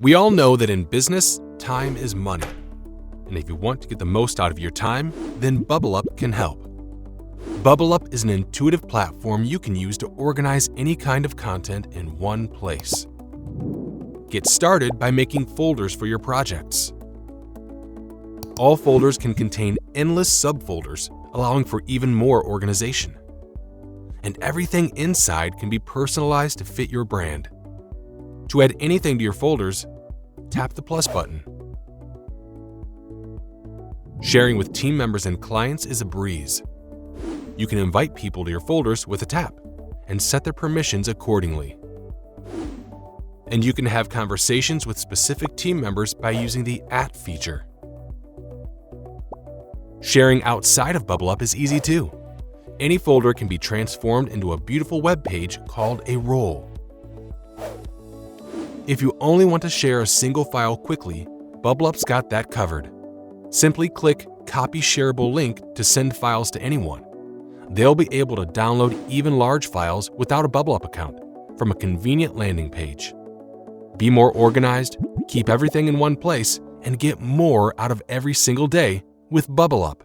We all know that in business, time is money. And if you want to get the most out of your time, then Bublup can help. Bublup is an intuitive platform you can use to organize any kind of content in one place. Get started by making folders for your projects. All folders can contain endless subfolders, allowing for even more organization. And everything inside can be personalized to fit your brand. To add anything to your folders, tap the plus button. Sharing with team members and clients is a breeze. You can invite people to your folders with a tap and set their permissions accordingly. And you can have conversations with specific team members by using the @ feature. Sharing outside of Bublup is easy too. Any folder can be transformed into a beautiful web page called a role. If you only want to share a single file quickly, Bublup's got that covered. Simply click Copy Shareable Link to send files to anyone. They'll be able to download even large files without a Bublup account from a convenient landing page. Be more organized, keep everything in one place, and get more out of every single day with Bublup.